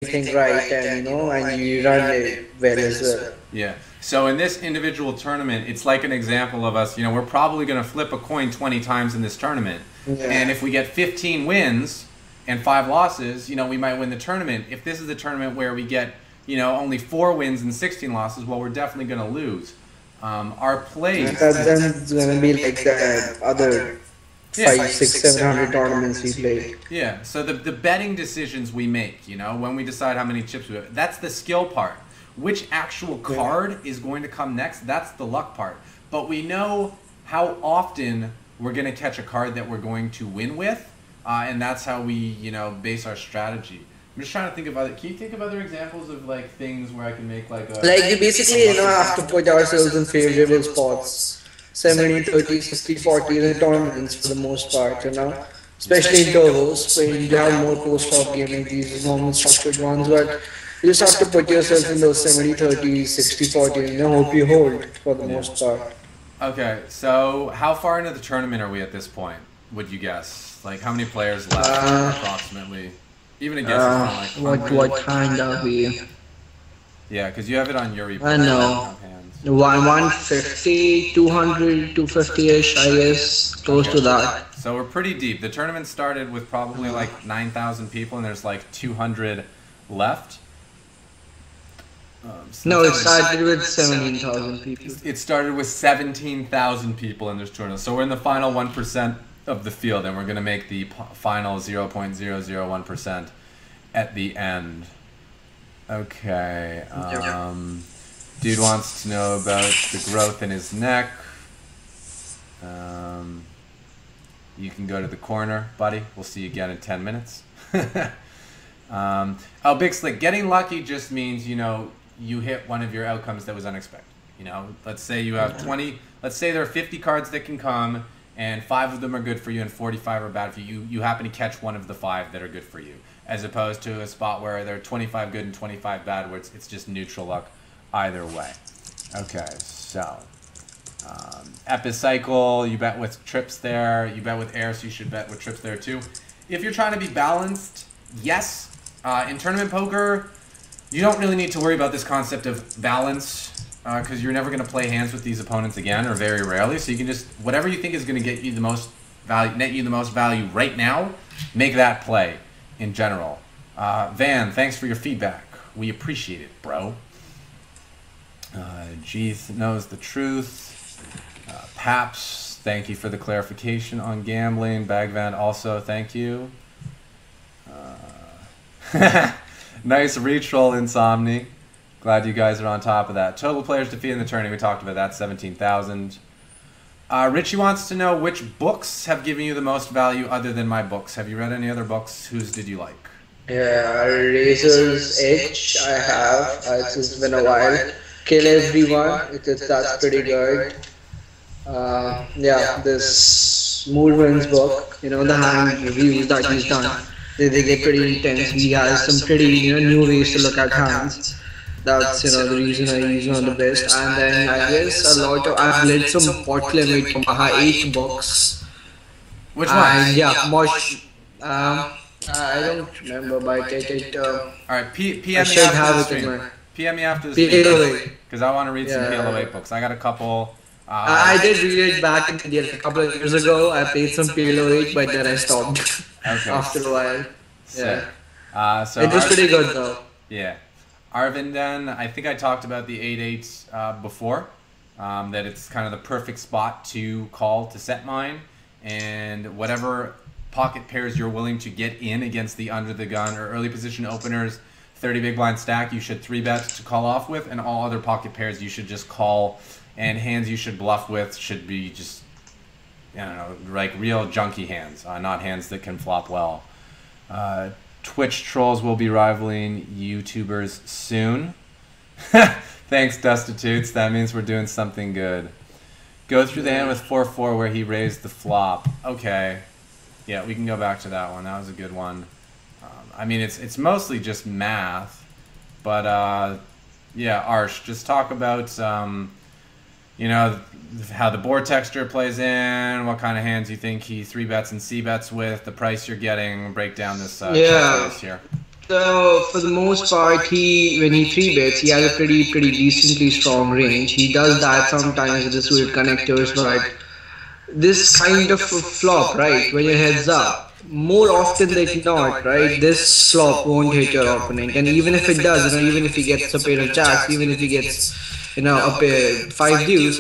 everything right, and and you run it well as well. Yeah. So in this individual tournament, it's like an example of us, we're probably going to flip a coin 20 times in this tournament. And Yeah. if we get 15 wins and 5 losses, we might win the tournament. If this is a tournament where we get, only 4 wins and 16 losses, well, we're definitely going to lose. Our And plays. then it's gonna be like the other Yeah. 5, 6, 700 tournaments we played. Yeah, so the betting decisions we make, when we decide how many chips we have, that's the skill part. Which actual card is going to come next, that's the luck part. But we know how often we're going to catch a card that we're going to win with, and that's how we, base our strategy. I'm just trying to think of other, can you think of other examples of, like, things where I can make, like, a... Like we basically, have to put ourselves in favorable spots. 70, 30, 60, 40 in tournaments for the most part, Especially in turbos, where you have more post-flop gaming, these normal structured ones, but you just have to put yourself in those 70, 30, 60, 40, and hope you hold for the most part. Okay, so how far into the tournament are we at this point, would you guess? Like, how many players left, approximately? Even a guess is not like... What kind are we? Yeah, because you have it on your report. I know. 150, 200, 250-ish, I guess, close to that. So we're pretty deep. The tournament started with probably like 9,000 people, and there's like 200 left. No, it started with 17,000 people. It started with 17,000 people in this tournament. So we're in the final 1% of the field, and we're going to make the final 0.001% at the end. Okay. Dude wants to know about the growth in his neck. You can go to the corner, buddy. We'll see you again in 10 minutes. Oh, Big Slick, getting lucky just means, you hit one of your outcomes that was unexpected. Let's say you have 20, let's say there are 50 cards that can come, and 5 of them are good for you and 45 are bad for you. You happen to catch one of the 5 that are good for you, as opposed to a spot where there are 25 good and 25 bad, where it's just neutral luck either way. Okay, so Epicycle, you bet with trips there. You bet with air, so you should bet with trips there too. If you're trying to be balanced, yes. In tournament poker, you don't really need to worry about this concept of balance, because you're never going to play hands with these opponents again, or very rarely. So you can just, whatever you think is going to get you the most value, net you the most value right now, make that play in general. Van, thanks for your feedback. We appreciate it, bro. Jeeth knows the truth. Paps, thank you for the clarification on gambling. Bagvan, also thank you. Nice reach roll, Insomni. Glad you guys are on top of that. Total players defeated in the tourney, we talked about that, 17,000. Richie wants to know which books have given you the most value other than my books. Have you read any other books? Whose did you like? Yeah, Razor's Edge, I have. It's been a while. Kill Everyone, that's pretty good. Yeah, this Moorman's book, the hand reviews that he's done. They get pretty intense. He has some pretty new ways to look at hands. That's the reason I use one of the best. And then I guess I've read some pot limit from 8 books. Which one? And yeah, Mosh. I don't remember, but Alright, PM I me should after have the it stream. in my PM me after the stream. PLO8. Because I want to read some Yeah. PLO8 books. I got a couple. I did read it back in the day, a couple of years ago. I played some PLO8, but then I stopped Okay. after a while. Sick. Yeah. So It was pretty good though. Yeah. Arvindan, I think I talked about the 8-8 before. That it's kind of the perfect spot to call to set mine. And whatever pocket pairs you're willing to get in against the under the gun or early position openers, 30 big blind stack, you should 3-bet to call off with. And all other pocket pairs you should just call. And hands you should bluff with should be just, I don't know, like real junky hands, not hands that can flop well. Twitch trolls will be rivaling YouTubers soon. Thanks, Dustitutes. That means we're doing something good. Go through the hand with 4-4 where he raised the flop. Okay. Yeah, we can go back to that one. That was a good one. I mean, it's mostly just math. But, yeah, Arsh, just talk about... how the board texture plays in, what kind of hands you think he 3-bets and C-bets with, the price you're getting, break down this checklist here. So for the most part, he when he three bets, he has a pretty decently strong range. He does that sometimes with the suited connectors, but this kind of a flop, right? When your heads up, more often than not, right? This flop won't hit your opponent, and even if it does, even if he gets a pair of jacks, even if he gets, a pair five deuce,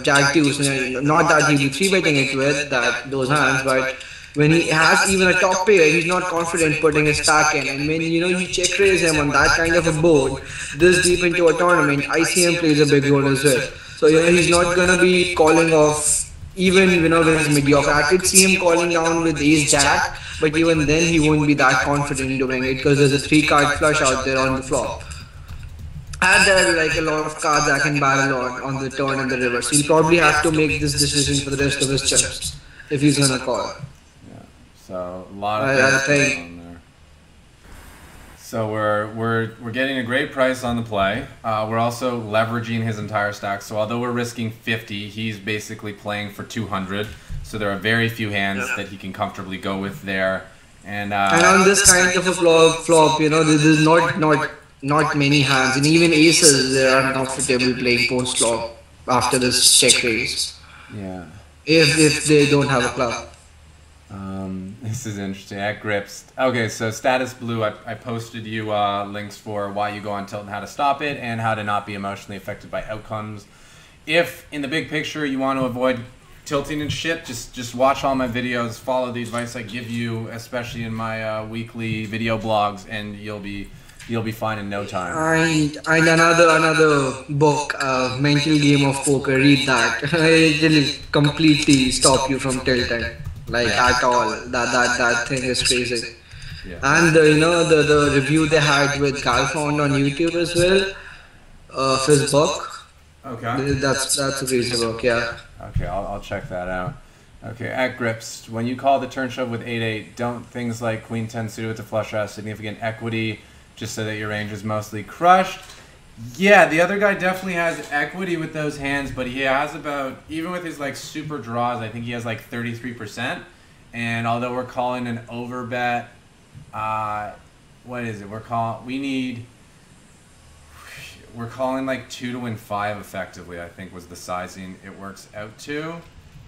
jack deuce, not that he'll be three betting it with that those hands, but when he has even a top pair, he's not confident putting a stack in, and when you check raise him on that kind of a board, this deep into a tournament, ICM plays a big role as well. So he's not gonna be calling off even when he's mediocre. I could see him calling down with ace jack, but even then he won't be that confident in doing it because there's a three card flush out there on the flop. And there are like a lot of cards I can barrel on the turn and the river. So he'll probably have to make this decision for the rest of his chips if he's gonna call. Yeah. So a lot of I things think. on there. So we're getting a great price on the play. We're also leveraging his entire stack. So although we're risking 50, he's basically playing for 200. So there are very few hands that he can comfortably go with there. And on this kind of a flop, there's not many hands, and even aces they are uncomfortable playing post flop after this check raise. Yeah. If they don't have a club. This is interesting. At Gripsed. Okay, so Status Blue, I posted you links for why you go on tilt and how to stop it, and how to not be emotionally affected by outcomes. If in the big picture you want to avoid tilting and shit, just watch all my videos, follow the advice I give you, especially in my weekly video blogs, and you'll be fine in no time. And another book, Mental Game of Poker. Read that. It'll completely stop you from tilting, at all. That thing is crazy. Yeah. And the review they had with Galfond on YouTube as well, of his book. Okay. That's a crazy book, yeah. Okay, I'll check that out. Okay, at Gripsed, when you call the turn shove with 8-8, don't things like Queen 10 suited with the flush have significant equity, just so that your range is mostly crushed? Yeah, the other guy definitely has equity with those hands, but he has about, even with his super draws, I think he has 33%. And although we're calling an overbet, what is it? We're calling 2 to win 5 effectively, I think was the sizing it works out to.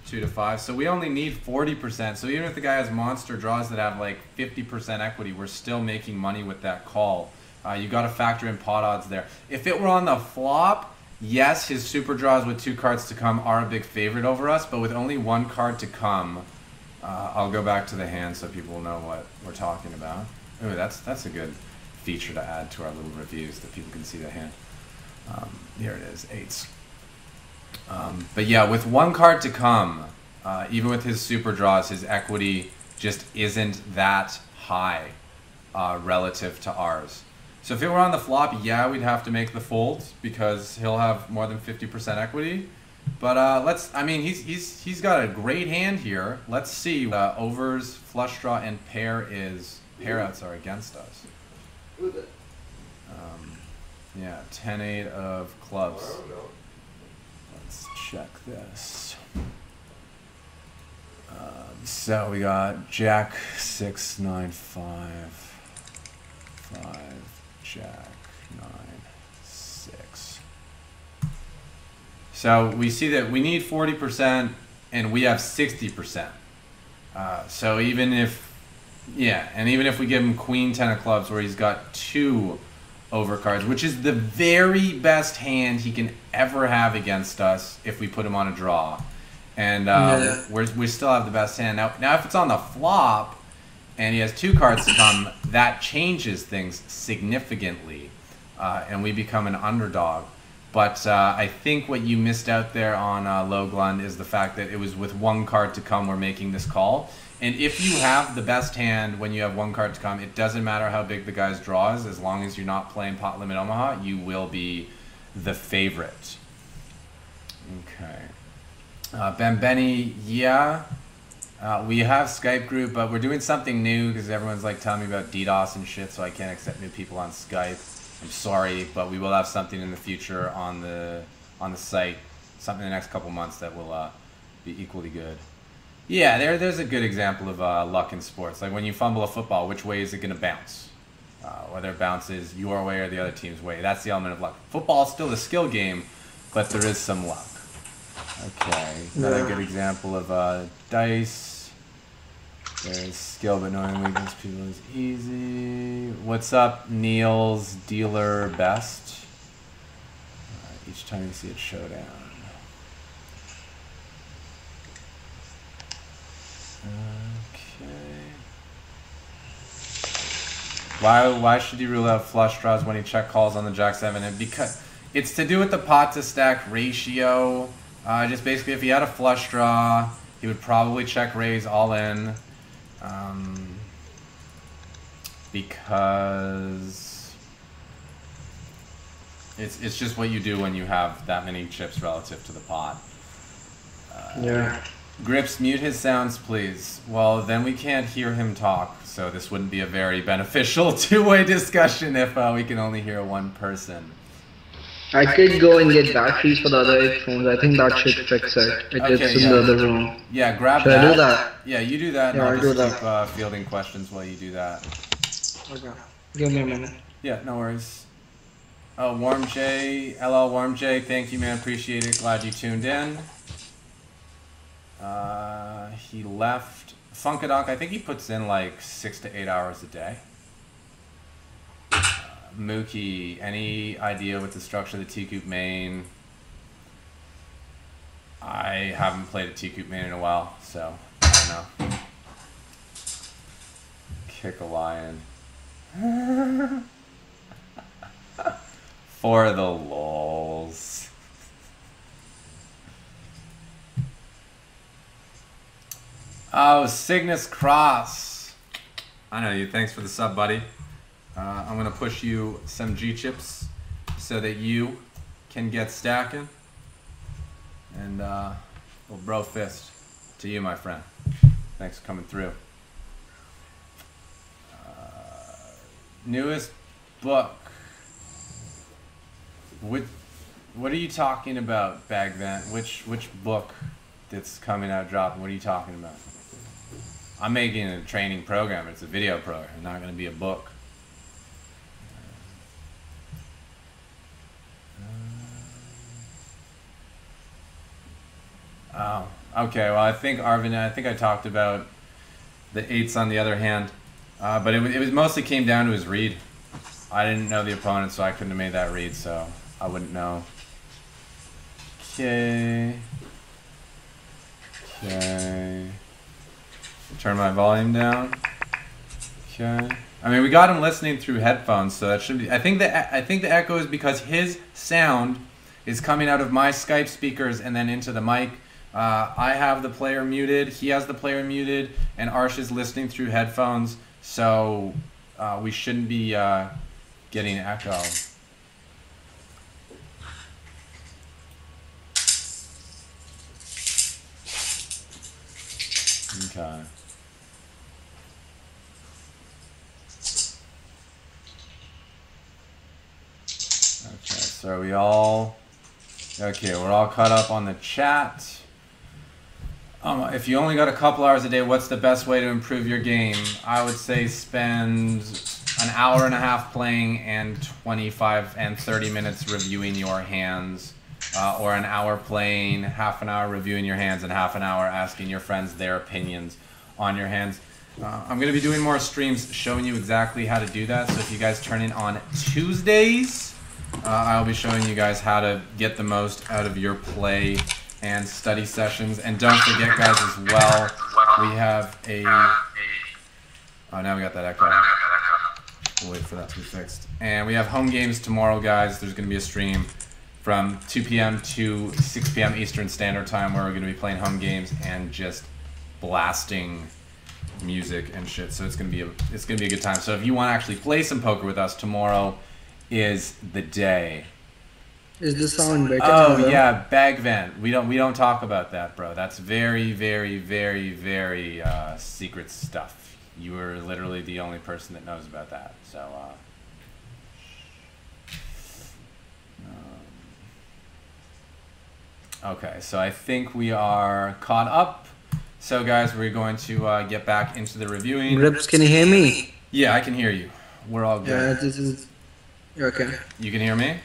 2 to 5. So we only need 40%. So even if the guy has monster draws that have 50% equity, we're still making money with that call. You got to factor in pot odds there. If it were on the flop, yes, his super draws with 2 cards to come are a big favorite over us, but with only 1 card to come, I'll go back to the hand so people know what we're talking about. Ooh, that's a good feature to add to our little reviews, that people can see the hand. Here it is, 8s. But yeah, with 1 card to come, even with his super draws, his equity just isn't that high relative to ours. So if it were on the flop, yeah, we'd have to make the folds because he'll have more than 50% equity. But he's got a great hand here. Let's see. Overs, flush draw, and pair outs are against us. Yeah, 10-8 of clubs. Let's check this. So we got Jack 6 9 5 5 Jack 9 6. So we see that we need 40% and we have 60%. So even if we give him Queen 10 of clubs where he's got 2 overcards, which is the very best hand he can ever have against us if we put him on a draw. And we still have the best hand. Now if it's on the flop and he has 2 cards to come, that changes things significantly, and we become an underdog. But I think what you missed out there on Loglund is the fact that it was with 1 card to come we're making this call. And if you have the best hand when you have 1 card to come, it doesn't matter how big the guy's draw is, as long as you're not playing pot limit Omaha, you will be the favorite. Okay. Benny, yeah. We have Skype group, but we're doing something new because everyone's telling me about DDoS and shit, so I can't accept new people on Skype. I'm sorry, but we will have something in the future on the site, something in the next couple months that will be equally good. Yeah, there's a good example of luck in sports. Like when you fumble a football, which way is it going to bounce? whether it bounces your way or the other team's way. That's the element of luck. Football is still a skill game, but there is some luck. Okay, another good example of dice. There's skill, but knowing weakness people is easy. What's up, Neil's dealer best? Each time you see it showdown. Okay. Why should you rule out flush draws when he check calls on the Jack 7? And because it's to do with the pot to stack ratio. Just basically, if he had a flush draw, he would probably check raise all in. Because it's just what you do when you have that many chips relative to the pot. Yeah. Grips, mute his sounds, please. Well, then we can't hear him talk, so this wouldn't be a very beneficial two-way discussion if we can only hear one person. I could go and get batteries for the other headphones. I think that should fix it. It's in the other room. Yeah, grab that. Should I do that? Yeah, you do that. Yeah, and I'll do just keep fielding questions while you do that. Okay. Give me a minute. Yeah, no worries. Oh, Warm J, LL Warm J, thank you, man. Appreciate it. Glad you tuned in. He left. Funkadonk, I think he puts in like 6 to 8 hours a day. Mookie, any idea what the structure of the T-Coop main? I haven't played a T-Coop main in a while, so I don't know. Kick a lion. For the lols. Oh, Cygnus Cross. I know you. Thanks for the sub, buddy. I'm going to push you some G-chips so that you can get stacking. And, well, bro fist to you, my friend. Thanks for coming through. Newest book. What are you talking about, Bagvent? Which book that's coming out dropping? What are you talking about? I'm making a training program. It's a video program. It's not going to be a book. Oh, okay. Well, I think Arvin. I think I talked about the eights on the other hand, but it was mostly came down to his read. I didn't know the opponent, so I couldn't have made that read, so I wouldn't know. Okay. Okay. Turn my volume down. Okay. I mean, we got him listening through headphones, so that should be. I think the echo is because his sound is coming out of my Skype speakers and then into the mic. I have the player muted. He has the player muted, and Arsh is listening through headphones, so we shouldn't be getting echo. Okay. Okay, so are we all... Okay, we're all caught up on the chat. If you only got a couple hours a day, what's the best way to improve your game? I would say spend an hour and a half playing and 25 and 30 minutes reviewing your hands. Or an hour playing, half an hour reviewing your hands, and half an hour asking your friends their opinions on your hands. I'm going to be doing more streams showing you exactly how to do that. So if you guys turn in on Tuesdays, I'll be showing you guys how to get the most out of your play and study sessions. And don't forget, guys, as well, we have a... Oh, now we got that echo. We'll wait for that to be fixed. And we have home games tomorrow, guys. There's going to be a stream from 2 p.m. to 6 p.m. Eastern Standard Time where we're going to be playing home games and just blasting music and shit. So it's going to be a good time. So if you want to actually play some poker with us, tomorrow is the day. Is the sound better? Oh yeah, bag vent. We don't talk about that, bro. That's very, very, very, very secret stuff. You are literally the only person that knows about that. So okay, so I think we are caught up. So guys, we're going to get back into the reviewing. Grips, can you hear me? Yeah, I can hear you. we're all good. Yeah, this is okay. You can hear me?